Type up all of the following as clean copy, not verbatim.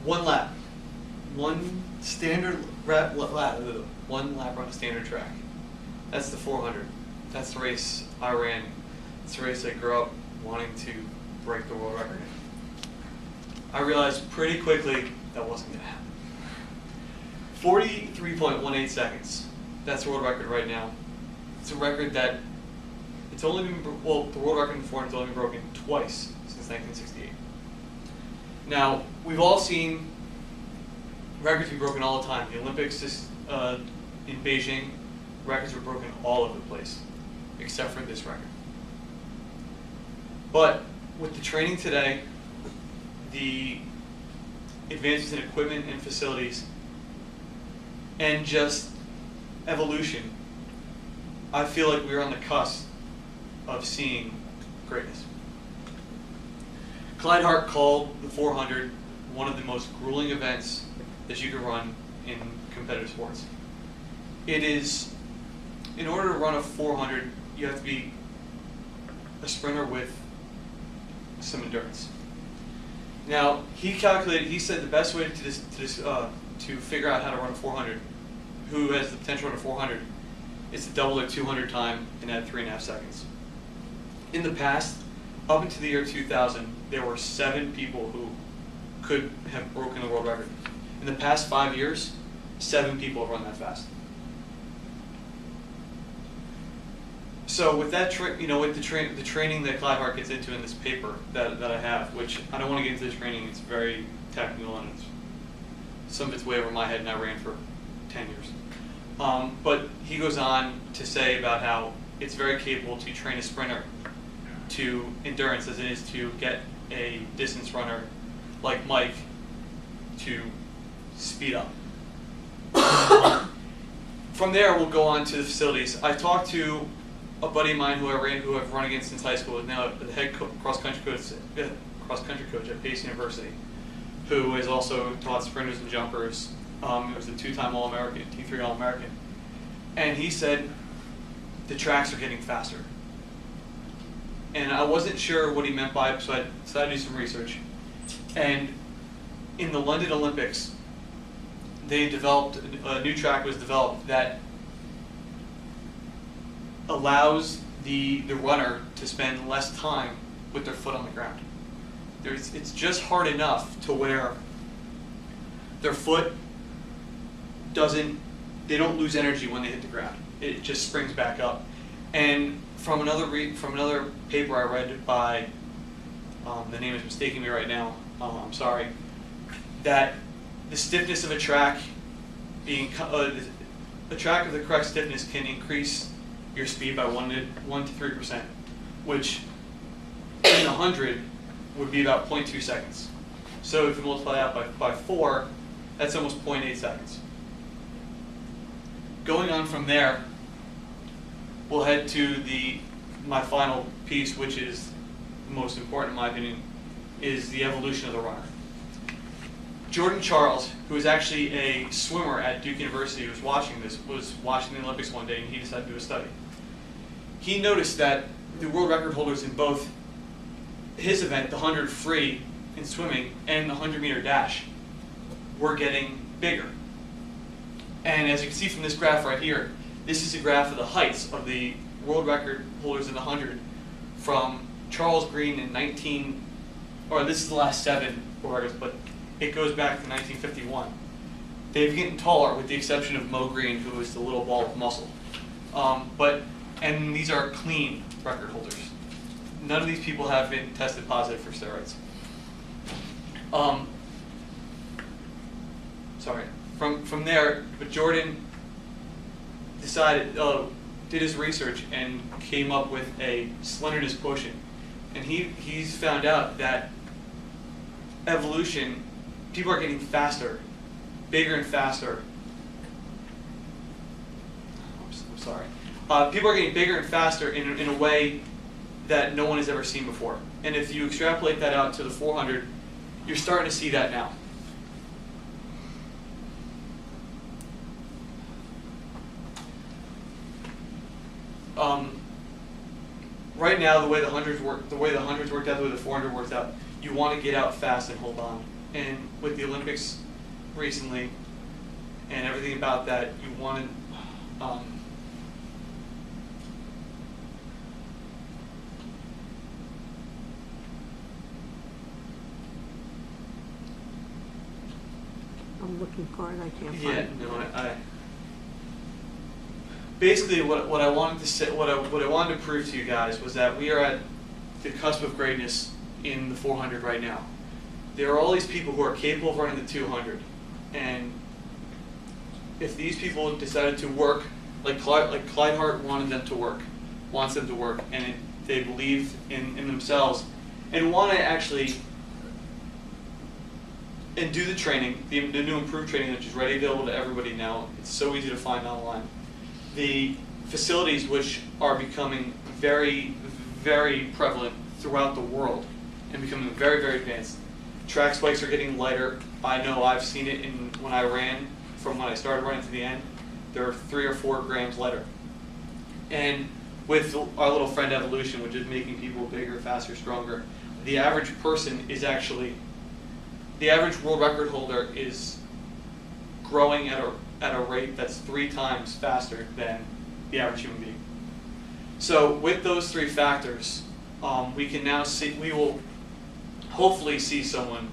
1 lap. One lap on a standard track. That's the 400. That's the race I ran. It's the race I grew up wanting to break the world record in. I realized pretty quickly that wasn't going to happen. 43.18 seconds. That's the world record right now. It's a record that it's only been, well, the world record in 400 has only been broken twice since 1968. Now, we've all seen records be broken all the time. The Olympics in Beijing, records were broken all over the place, except for this record. But with the training today, the advances in equipment and facilities, and just evolution, I feel like we're on the cusp of seeing greatness. Clyde Hart called the 400 one of the most grueling events that you can run in competitive sports. It is, in order to run a 400, you have to be a sprinter with some endurance. Now, he said the best way to figure out how to run a 400, who has the potential to run a 400, is to double their 200 time and add 3.5 seconds. In the past, up until the year 2000, there were 7 people who could have broken the world record. In the past 5 years, 7 people have run that fast. So with that, with the training that Clyde Hart gets into in this paper that I have, which I don't want to get into the training, it's very technical and some of it's way over my head, and I ran for 10 years. But he goes on to say about how it's very capable to train a sprinter to endurance as it is to get a distance runner like Mike to speed up. From there, we'll go on to the facilities. I talked to a buddy of mine who I've run against since high school, is now the head cross-country coach at Pace University, who has also taught sprinters and jumpers. He was a 2-time All-American, T3 All-American. And he said the tracks are getting faster. And I wasn't sure what he meant by it, so I decided to do some research. And in the London Olympics, they developed, a new track was developed that allows the runner to spend less time with their foot on the ground. It's just hard enough to where their foot they don't lose energy when they hit the ground. It just springs back up. And from another paper I read by, the name is mistaking me right now, I'm sorry, that the stiffness of a track a track of the correct stiffness can increase your speed by 1 to 3%, which in 100 would be about 0.2 seconds. So if you multiply that by 4, that's almost 0.8 seconds. Going on from there, we'll head to my final piece, which is most important in my opinion, is the evolution of the runner. Jordan Charles, who is actually a swimmer at Duke University, was watching the Olympics one day, and he decided to do a study. He noticed that the world record holders in both his event, the 100 free in swimming, and the 100-meter dash, were getting bigger. And as you can see from this graph right here, this is a graph of the heights of the world record holders in the 100 from Charles Green in this is the last 7 world records, but it goes back to 1951. They've getting taller with the exception of Mo Green, who is the little ball of muscle. And these are clean record holders. None of these people have been tested positive for steroids. From there, but Jordan decided, did his research and came up with a slenderness quotient. And he's found out that evolution, people are getting faster, bigger and faster. I'm sorry. People are getting bigger and faster in a way that no one has ever seen before. And if you extrapolate that out to the 400, you're starting to see that now. Right now, the way the hundreds worked out, the way the 400 works out, you want to get out fast and hold on and with the Olympics recently and everything about that, you wanted I'm looking for it, I can't find yeah, it. no, I basically what I wanted to say, what I wanted to prove to you guys was that we are at the cusp of greatness in the 400 right now. There are all these people who are capable of running the 200, and if these people decided to work, like Clyde Hart wanted them to work, wants them to work, and they believe in themselves, and want to actually and do the training, the new improved training, which is ready available to everybody now. It's so easy to find online. The facilities, which are becoming very, very prevalent throughout the world and becoming very, very advanced. Track spikes are getting lighter. I know I've seen it when I ran, from when I started running to the end. They're 3 or 4 grams lighter. And with our little friend evolution, which is making people bigger, faster, stronger, the average person is actually, the average world record holder is growing at a rate that's 3 times faster than the average human being. So with those 3 factors, we can now see, we will hopefully see someone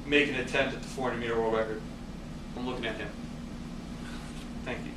make an attempt at the 400-meter world record. I'm looking at him. Thank you.